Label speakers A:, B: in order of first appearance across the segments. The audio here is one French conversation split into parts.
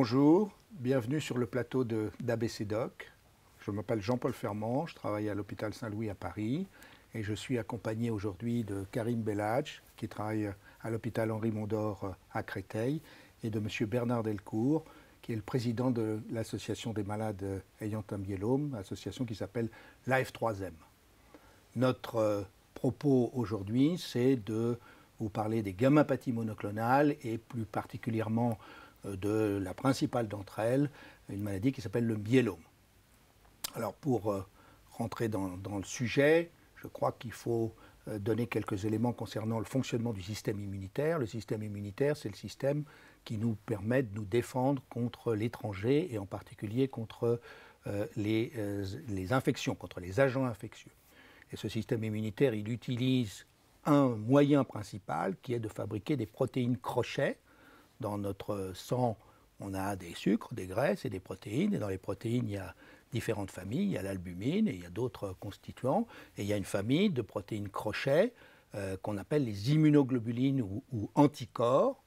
A: Bonjour, bienvenue sur le plateau d'ABCDoc. Je m'appelle Jean-Paul Fermand, je travaille à l'hôpital Saint-Louis à Paris et je suis accompagné aujourd'hui de Karim Belhadj qui travaille à l'hôpital Henri Mondor à Créteil et de M. Bernard Delcourt qui est le président de l'association des malades ayant un myélome, association qui s'appelle l'AF3M. Notre propos aujourd'hui, c'est de vous parler des gammapathies monoclonales et plus particulièrement de la principale d'entre elles, une maladie qui s'appelle le myélome. Alors pour rentrer dans le sujet, je crois qu'il faut donner quelques éléments concernant le fonctionnement du système immunitaire. Le système immunitaire, c'est le système qui nous permet de nous défendre contre l'étranger et en particulier contre les infections, contre les agents infectieux. Et ce système immunitaire, il utilise un moyen principal qui est de fabriquer des protéines crochets. Dans notre sang, on a des sucres, des graisses et des protéines. Et dans les protéines, il y a différentes familles. Il y a l'albumine et il y a d'autres constituants. Et il y a une famille de protéines crochets qu'on appelle les immunoglobulines ou anticorps.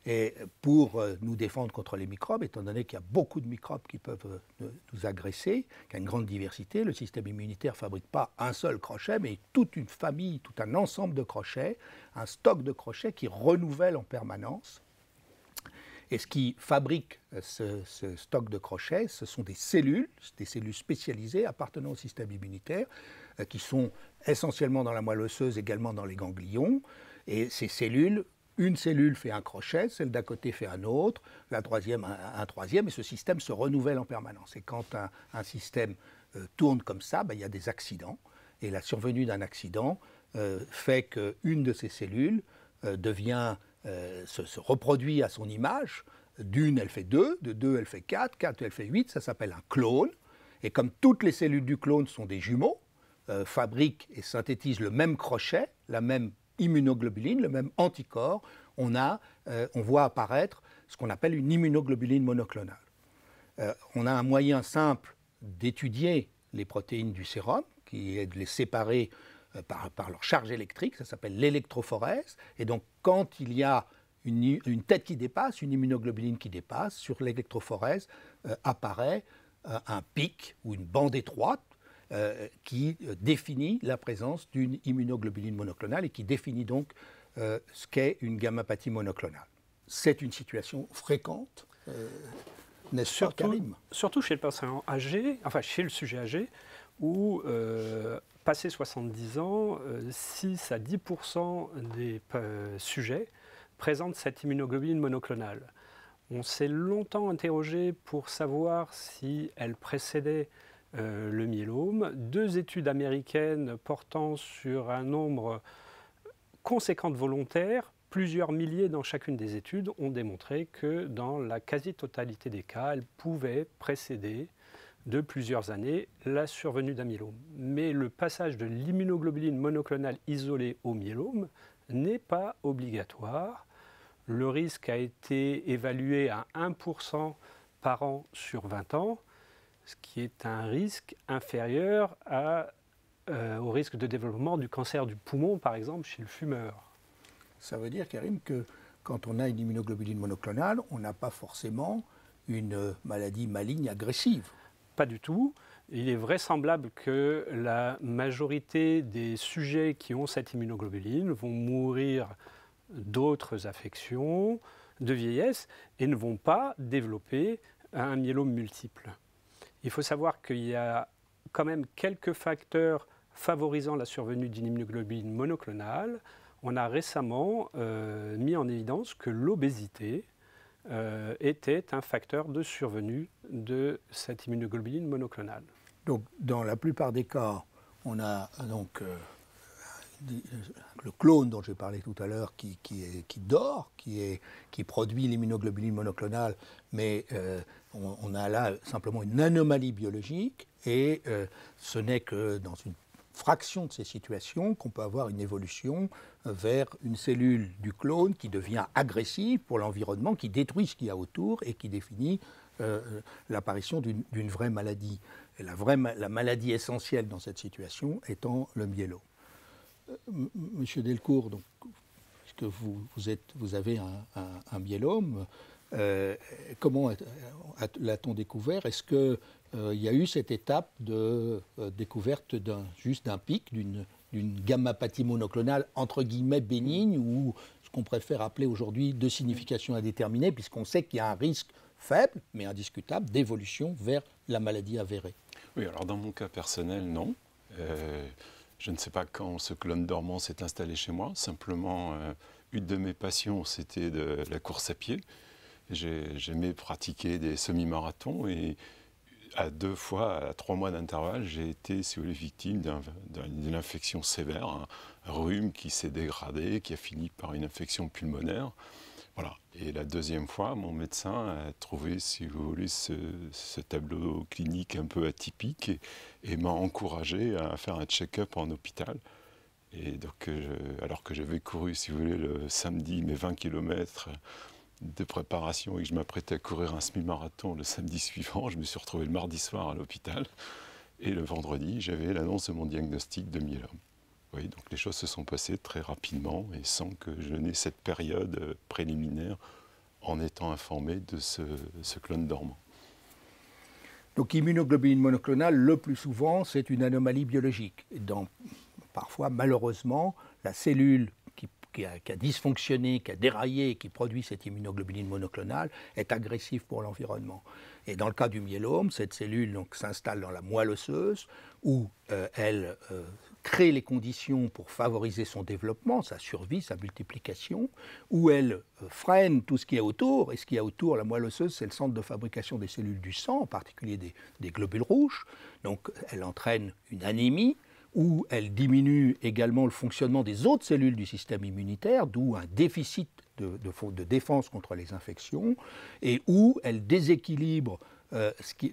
A: Et pour nous défendre contre les microbes, étant donné qu'il y a beaucoup de microbes qui peuvent nous agresser, qu'il y a une grande diversité, le système immunitaire ne fabrique pas un seul crochet, mais toute une famille, tout un ensemble de crochets, un stock de crochets qui renouvelle en permanence. Et ce qui fabrique ce stock de crochets, ce sont des cellules spécialisées appartenant au système immunitaire, qui sont essentiellement dans la moelle osseuse, également dans les ganglions. Et ces cellules, une cellule fait un crochet, celle d'à côté fait un autre, la troisième un troisième, et ce système se renouvelle en permanence. Et quand un système tourne comme ça, il y a des accidents. Et la survenue d'un accident fait qu'une de ces cellules se reproduit à son image. D'une, elle fait 2, de 2, elle fait 4, 4, elle fait 8, ça s'appelle un clone. Et comme toutes les cellules du clone sont des jumeaux, fabriquent et synthétisent le même crochet, la même immunoglobuline, le même anticorps, on voit apparaître ce qu'on appelle une immunoglobuline monoclonale. On a un moyen simple d'étudier les protéines du sérum, qui est de les séparer par leur charge électrique, ça s'appelle l'électrophorèse. Et donc, quand il y a une tête qui dépasse, une immunoglobuline qui dépasse, sur l'électrophorèse apparaît un pic ou une bande étroite qui définit la présence d'une immunoglobuline monoclonale et qui définit donc ce qu'est une gammapathie monoclonale. C'est une situation fréquente, n'est-ce pas, Karim ?
B: Surtout chez le patient âgé, enfin chez le sujet âgé, où passé 70 ans, 6 à 10% des sujets présentent cette immunoglobuline monoclonale. On s'est longtemps interrogé pour savoir si elle précédait le myélome. 2 études américaines portant sur un nombre conséquent de volontaires, plusieurs milliers dans chacune des études, ont démontré que dans la quasi-totalité des cas, elle pouvait précéder de plusieurs années la survenue d'un myélome. Mais le passage de l'immunoglobuline monoclonale isolée au myélome n'est pas obligatoire. Le risque a été évalué à 1% par an sur 20 ans, ce qui est un risque inférieur au risque de développement du cancer du poumon, par exemple, chez le fumeur.
A: Ça veut dire, Karim, que quand on a une immunoglobuline monoclonale, on n'a pas forcément une maladie maligne agressive.
B: Pas du tout. Il est vraisemblable que la majorité des sujets qui ont cette immunoglobuline vont mourir d'autres affections, de vieillesse, et ne vont pas développer un myélome multiple. Il faut savoir qu'il y a quand même quelques facteurs favorisant la survenue d'une immunoglobuline monoclonale. On a récemment mis en évidence que l'obésité était un facteur de survenue de cette immunoglobuline monoclonale.
A: Donc, dans la plupart des cas, on a donc le clone dont j'ai parlé tout à l'heure qui dort, qui produit l'immunoglobuline monoclonale, mais on a là simplement une anomalie biologique et ce n'est que dans une fraction de ces situations qu'on peut avoir une évolution vers une cellule du clone qui devient agressive pour l'environnement, qui détruit ce qu'il y a autour et qui définit l'apparition d'une vraie maladie. Et la maladie essentielle dans cette situation étant le myélome. Monsieur Delcourt, donc, puisque vous avez un myélome, comment l'a-t-on découvert? Est-ce qu'il y a eu cette étape de découverte juste d'un pic, d'une gamma-pathie monoclonale entre guillemets bénigne, ou ce qu'on préfère appeler aujourd'hui de signification indéterminée, puisqu'on sait qu'il y a un risque faible, mais indiscutable, d'évolution vers la maladie avérée?
C: Oui, alors dans mon cas personnel, non. Je ne sais pas quand ce clone dormant s'est installé chez moi. Simplement, une de mes passions, c'était de la course à pied. J'aimais pratiquer des semi-marathons et à 2 fois, à 3 mois d'intervalle, j'ai été, si vous voulez, victime d'une infection sévère, un rhume qui s'est dégradé, qui a fini par une infection pulmonaire. Voilà. Et la 2e fois, mon médecin a trouvé, si vous voulez, ce tableau clinique un peu atypique et m'a encouragé à faire un check-up en hôpital. Et donc, alors que j'avais couru, si vous voulez, le samedi mes 20 km de préparation et que je m'apprêtais à courir un semi-marathon le samedi suivant, je me suis retrouvé le mardi soir à l'hôpital. Et le vendredi, j'avais l'annonce de mon diagnostic de myélome. Oui, donc les choses se sont passées très rapidement et sans que je n'ai cette période préliminaire en étant informé de ce clone dormant.
A: Donc immunoglobuline monoclonale, le plus souvent, c'est une anomalie biologique. Parfois, malheureusement, la cellule qui a dysfonctionné, qui a déraillé, qui produit cette immunoglobuline monoclonale, est agressive pour l'environnement. Et dans le cas du myélome, cette cellule s'installe dans la moelle osseuse, où elle crée les conditions pour favoriser son développement, sa survie, sa multiplication, où elle freine tout ce qui est autour. Et ce qui est autour, la moelle osseuse, c'est le centre de fabrication des cellules du sang, en particulier des globules rouges. Donc elle entraîne une anémie, où elle diminue également le fonctionnement des autres cellules du système immunitaire, d'où un déficit de défense contre les infections, et où elle déséquilibre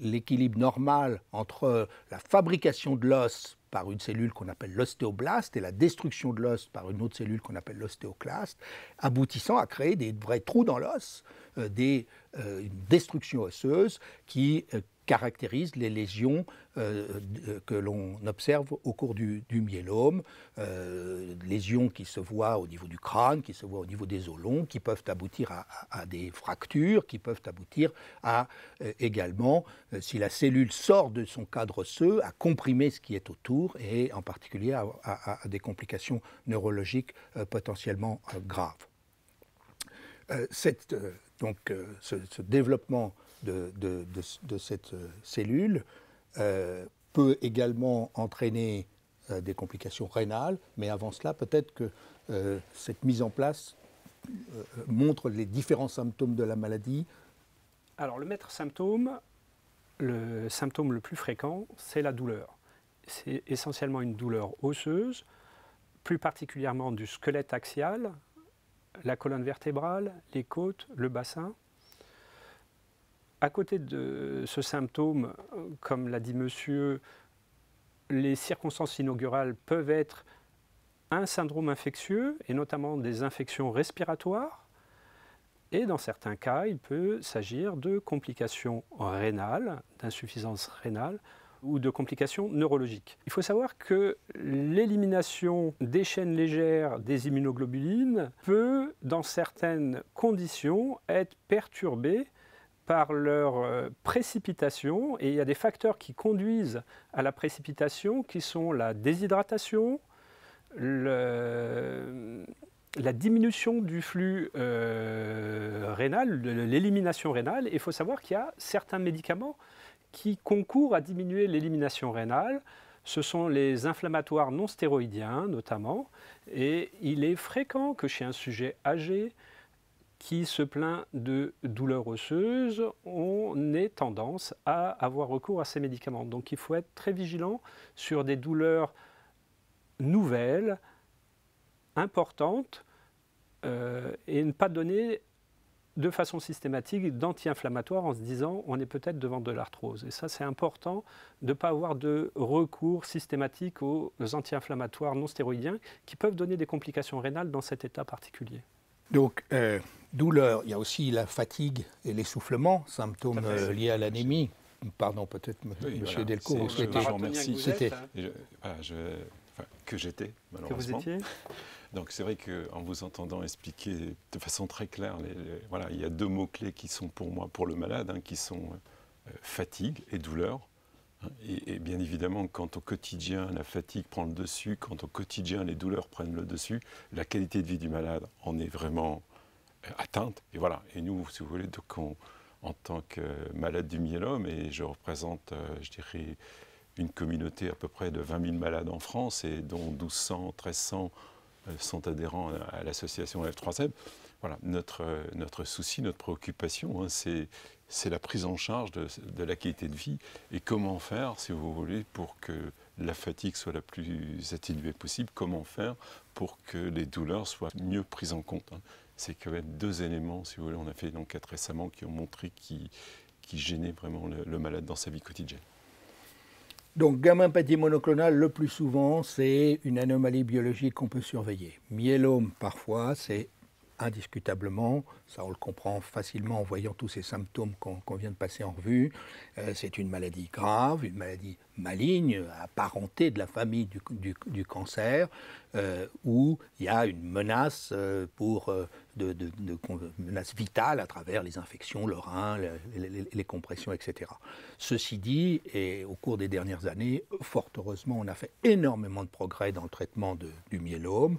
A: l'équilibre normal entre la fabrication de l'os par une cellule qu'on appelle l'ostéoblaste et la destruction de l'os par une autre cellule qu'on appelle l'ostéoclaste, aboutissant à créer des vrais trous dans l'os, une destruction osseuse qui caractérise les lésions que l'on observe au cours du myélome, lésions qui se voient au niveau du crâne, qui se voient au niveau des os longs, qui peuvent aboutir à des fractures, qui peuvent aboutir à également, si la cellule sort de son cadre osseux, à comprimer ce qui est autour et en particulier à des complications neurologiques potentiellement graves. Ce développement de cette cellule peut également entraîner des complications rénales, mais avant cela, peut-être que cette mise en place montre les différents symptômes de la maladie.
B: Alors le maître symptôme, le symptôme le plus fréquent, c'est la douleur. C'est essentiellement une douleur osseuse, plus particulièrement du squelette axial, la colonne vertébrale, les côtes, le bassin. À côté de ce symptôme, comme l'a dit monsieur, les circonstances inaugurales peuvent être un syndrome infectieux, et notamment des infections respiratoires. Et dans certains cas, il peut s'agir de complications rénales, d'insuffisance rénale, ou de complications neurologiques. Il faut savoir que l'élimination des chaînes légères des immunoglobulines peut, dans certaines conditions, être perturbée par leur précipitation, et il y a des facteurs qui conduisent à la précipitation qui sont la déshydratation, la diminution du flux rénal, l'élimination rénale. Et il faut savoir qu'il y a certains médicaments qui concourent à diminuer l'élimination rénale. Ce sont les inflammatoires non stéroïdiens notamment, et il est fréquent que chez un sujet âgé qui se plaint de douleurs osseuses, on ait tendance à avoir recours à ces médicaments. Donc il faut être très vigilant sur des douleurs nouvelles, importantes, et ne pas donner de façon systématique d'anti-inflammatoires en se disant on est peut-être devant de l'arthrose. Et ça, c'est important de ne pas avoir de recours systématique aux anti-inflammatoires non stéroïdiens qui peuvent donner des complications rénales dans cet état particulier.
A: Donc, douleur, il y a aussi la fatigue et l'essoufflement, symptômes liés à l'anémie. Pardon, peut-être,
C: oui,
A: M.
C: voilà.
A: Delcourt, vous souhaitez...
C: Je vous remercie. enfin, que j'étais,
B: Que vous
C: malheureusement.
B: étiez?
C: Donc c'est vrai qu'en vous entendant expliquer de façon très claire, voilà, il y a deux mots-clés qui sont pour moi, pour le malade, qui sont fatigue et douleur. Et bien évidemment, quand au quotidien la fatigue prend le dessus, quand au quotidien les douleurs prennent le dessus, la qualité de vie du malade en est vraiment atteinte. Et voilà. Et nous, si vous voulez, donc en tant que malade du myélome, et je représente, je dirais, une communauté à peu près de 20 000 malades en France, et dont 1 200, 1 300 sont adhérents à l'association F3Z. Voilà, notre souci, notre préoccupation, c'est la prise en charge de la qualité de vie et comment faire, si vous voulez, pour que la fatigue soit la plus atténuée possible, comment faire pour que les douleurs soient mieux prises en compte. C'est quand même deux éléments, si vous voulez, on a fait une enquête récemment qui ont montré qui gênaient vraiment le malade dans sa vie quotidienne.
A: Donc, gamme-empathie monoclonale, le plus souvent, c'est une anomalie biologique qu'on peut surveiller. Myélome, parfois, c'est indiscutablement, ça on le comprend facilement en voyant tous ces symptômes qu'on vient de passer en revue, c'est une maladie grave, une maladie maligne, apparentée de la famille du cancer, où il y a une menace menace vitale à travers les infections, le rein, les compressions, etc. Ceci dit, et au cours des dernières années, fort heureusement, on a fait énormément de progrès dans le traitement du myélome.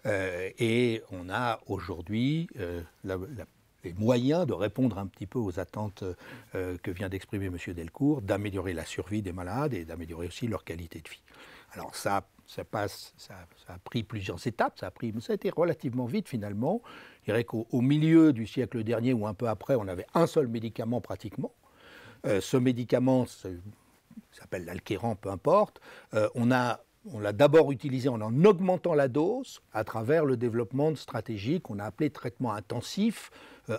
A: Et on a aujourd'hui les moyens de répondre un petit peu aux attentes que vient d'exprimer M. Delcourt, d'améliorer la survie des malades et d'améliorer aussi leur qualité de vie. Alors ça a pris plusieurs étapes, ça a été relativement vite finalement. Je dirais qu'au milieu du siècle dernier ou un peu après, on avait un seul médicament pratiquement. Ce médicament s'appelle l'Alkéran, peu importe. On l'a d'abord utilisé en augmentant la dose à travers le développement de stratégies qu'on a appelées traitement intensif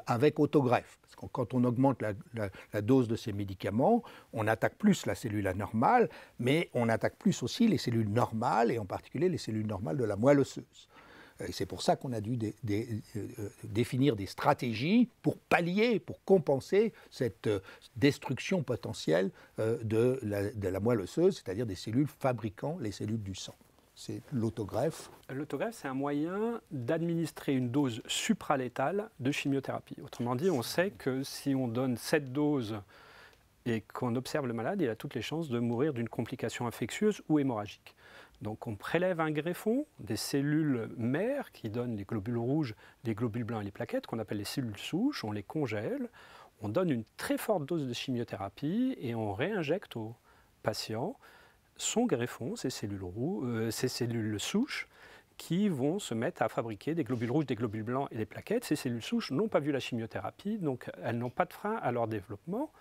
A: avec autogreffe. Parce que quand on augmente la dose de ces médicaments, on attaque plus la cellule anormale, mais on attaque plus aussi les cellules normales, et en particulier les cellules normales de la moelle osseuse. Et c'est pour ça qu'on a dû définir des stratégies pour pallier, pour compenser cette destruction potentielle de la moelle osseuse, c'est-à-dire des cellules fabriquant les cellules du sang. C'est l'autogreffe.
B: L'autogreffe, c'est un moyen d'administrer une dose supralétale de chimiothérapie. Autrement dit, on sait que si on donne cette dose et qu'on observe le malade, il a toutes les chances de mourir d'une complication infectieuse ou hémorragique. Donc on prélève un greffon, des cellules mères qui donnent les globules rouges, les globules blancs et les plaquettes, qu'on appelle les cellules souches, on les congèle, on donne une très forte dose de chimiothérapie et on réinjecte au patient son greffon, ces cellules souches, qui vont se mettre à fabriquer des globules rouges, des globules blancs et des plaquettes. Ces cellules souches n'ont pas vu la chimiothérapie, donc elles n'ont pas de frein à leur développement.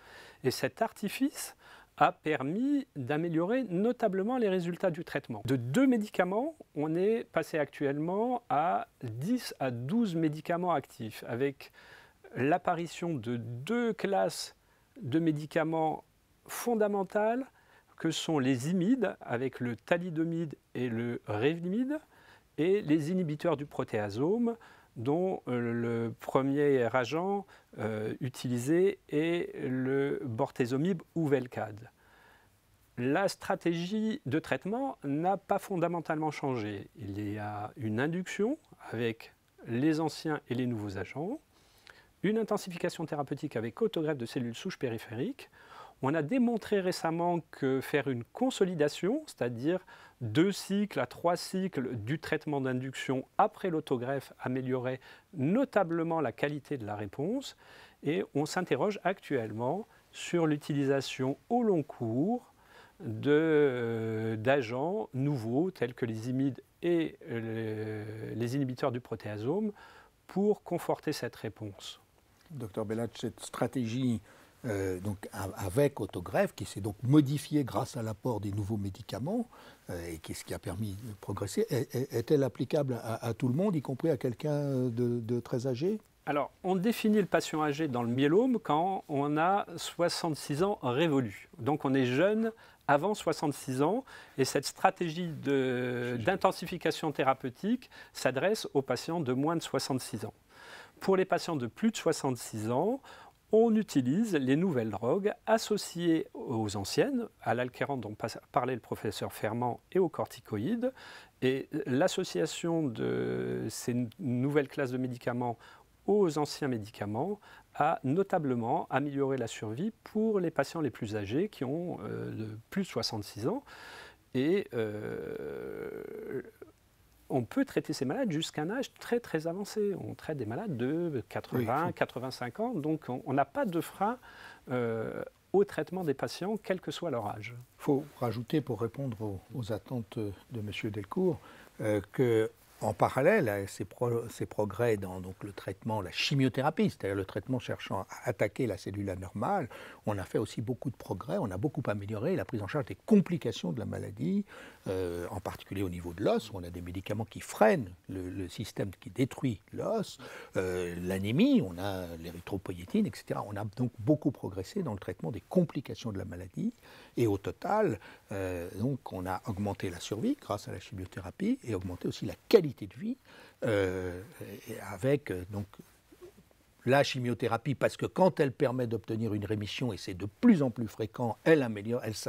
B: Et cet artifice a permis d'améliorer notablement les résultats du traitement. De 2 médicaments, on est passé actuellement à 10 à 12 médicaments actifs, avec l'apparition de 2 classes de médicaments fondamentales que sont les imides, avec le thalidomide et le revlimide, et les inhibiteurs du protéasome, dont le premier agent utilisé est le bortezomib ou Velcade. La stratégie de traitement n'a pas fondamentalement changé. Il y a une induction avec les anciens et les nouveaux agents, une intensification thérapeutique avec autogreffe de cellules souches périphériques. On a démontré récemment que faire une consolidation, c'est-à-dire 2 cycles à 3 cycles du traitement d'induction après l'autogreffe, améliorait notablement la qualité de la réponse. Et on s'interroge actuellement sur l'utilisation au long cours d'agents nouveaux tels que les imides et les inhibiteurs du protéasome pour conforter cette réponse.
A: Dr Bellatch, cette stratégie donc avec autogreffe, qui s'est donc modifiée grâce à l'apport des nouveaux médicaments, et ce qui a permis de progresser, est-elle applicable à tout le monde, y compris à quelqu'un de très âgé?
B: Alors, on définit le patient âgé dans le myélome quand on a 66 ans révolus. Donc on est jeune avant 66 ans, et cette stratégie d'intensification thérapeutique s'adresse aux patients de moins de 66 ans. Pour les patients de plus de 66 ans, on utilise les nouvelles drogues associées aux anciennes, à l'alkéran dont parlait le professeur Ferment et aux corticoïdes. Et l'association de ces nouvelles classes de médicaments aux anciens médicaments a notablement amélioré la survie pour les patients les plus âgés qui ont plus de 66 ans. Et on peut traiter ces malades jusqu'à un âge très très avancé. On traite des malades de 80, 85 ans, donc on n'a pas de frein au traitement des patients, quel que soit leur âge.
A: Il faut rajouter, pour répondre aux attentes de M. Delcourt, que en parallèle à ces progrès dans donc, le traitement, la chimiothérapie, c'est-à-dire le traitement cherchant à attaquer la cellule anormale, on a fait aussi beaucoup de progrès, on a beaucoup amélioré la prise en charge des complications de la maladie, en particulier au niveau de l'os, où on a des médicaments qui freinent le système qui détruit l'os, l'anémie, on a l'érythropoïétine, etc. On a donc beaucoup progressé dans le traitement des complications de la maladie, et au total, donc, on a augmenté la survie grâce à la chimiothérapie et augmenté aussi la qualité de vie avec donc, la chimiothérapie, parce que quand elle permet d'obtenir une rémission, et c'est de plus en plus fréquent,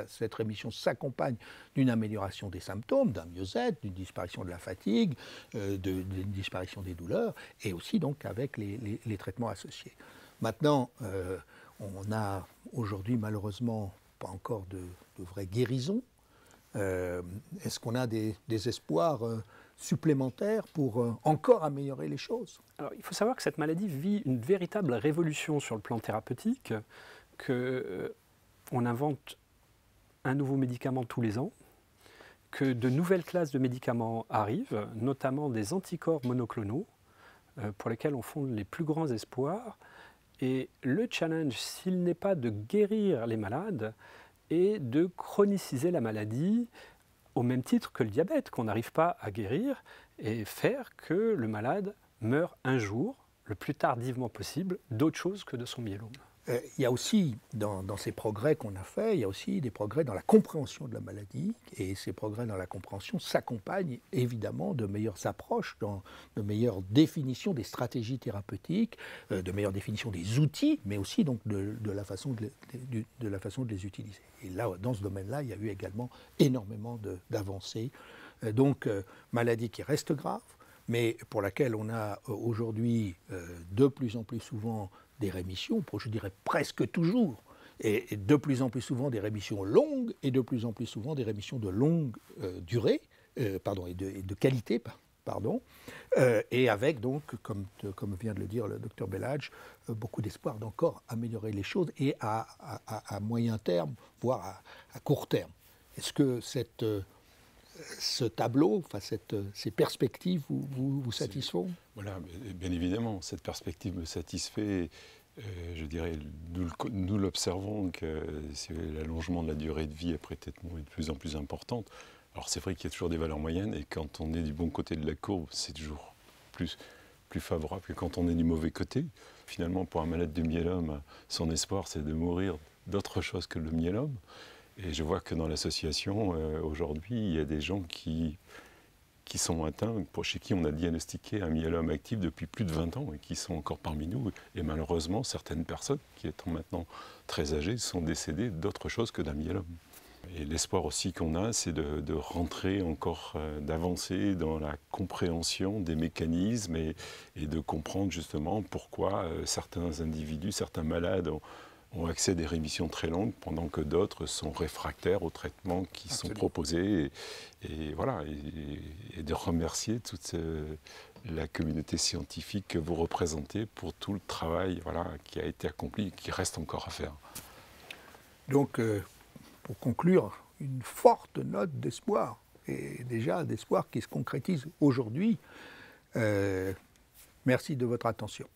A: cette rémission s'accompagne d'une amélioration des symptômes, d'un mieux-être, d'une disparition de la fatigue, d'une disparition des douleurs, et aussi donc avec les traitements associés. Maintenant, on a aujourd'hui malheureusement pas encore de vraie guérison. Est-ce qu'on a des espoirs supplémentaires pour encore améliorer les choses?
B: Alors, il faut savoir que cette maladie vit une véritable révolution sur le plan thérapeutique, qu'on invente un nouveau médicament tous les ans, que de nouvelles classes de médicaments arrivent, notamment des anticorps monoclonaux, pour lesquels on fonde les plus grands espoirs. Et le challenge, s'il n'est pas de guérir les malades, est de chroniciser la maladie au même titre que le diabète, qu'on n'arrive pas à guérir, et faire que le malade meure un jour, le plus tardivement possible, d'autre chose que de son myélome.
A: Il y a aussi, dans ces progrès qu'on a faits, il y a aussi des progrès dans la compréhension de la maladie, et ces progrès dans la compréhension s'accompagnent évidemment de meilleures approches, de meilleures définitions des stratégies thérapeutiques, de meilleures définitions des outils, mais aussi donc de la façon de les utiliser. Et là, dans ce domaine-là, il y a eu également énormément d'avancées. Donc, maladie qui reste grave, mais pour laquelle on a aujourd'hui de plus en plus souvent des rémissions, je dirais presque toujours, et de plus en plus souvent des rémissions longues, et de plus en plus souvent des rémissions de longue durée, et de qualité, et avec donc, comme vient de le dire le docteur Belladj, beaucoup d'espoir d'encore améliorer les choses, et à moyen terme, voire à court terme. Est-ce que ce tableau, ces perspectives vous satisfont?
C: Voilà, bien évidemment, cette perspective me satisfait. Je dirais, nous l'observons que l'allongement de la durée de vie après traitement est de plus en plus importante. Alors c'est vrai qu'il y a toujours des valeurs moyennes, et quand on est du bon côté de la courbe, c'est toujours plus favorable que quand on est du mauvais côté. Finalement, pour un malade de myélome, son espoir, c'est de mourir d'autre chose que le myélome. Et je vois que dans l'association, aujourd'hui, il y a des gens qui sont atteints, chez qui on a diagnostiqué un myélome actif depuis plus de 20 ans et qui sont encore parmi nous. Et malheureusement, certaines personnes, qui étant maintenant très âgées, sont décédées d'autre chose que d'un myélome. Et l'espoir aussi qu'on a, c'est de rentrer encore, d'avancer dans la compréhension des mécanismes et de comprendre justement pourquoi certains individus, certains malades ont accès à des rémissions très longues, pendant que d'autres sont réfractaires aux traitements qui sont proposés. Et voilà, et de remercier toute la communauté scientifique que vous représentez pour tout le travail qui a été accompli et qui reste encore à faire.
A: Donc, pour conclure, une forte note d'espoir, et déjà d'espoir qui se concrétise aujourd'hui. Merci de votre attention.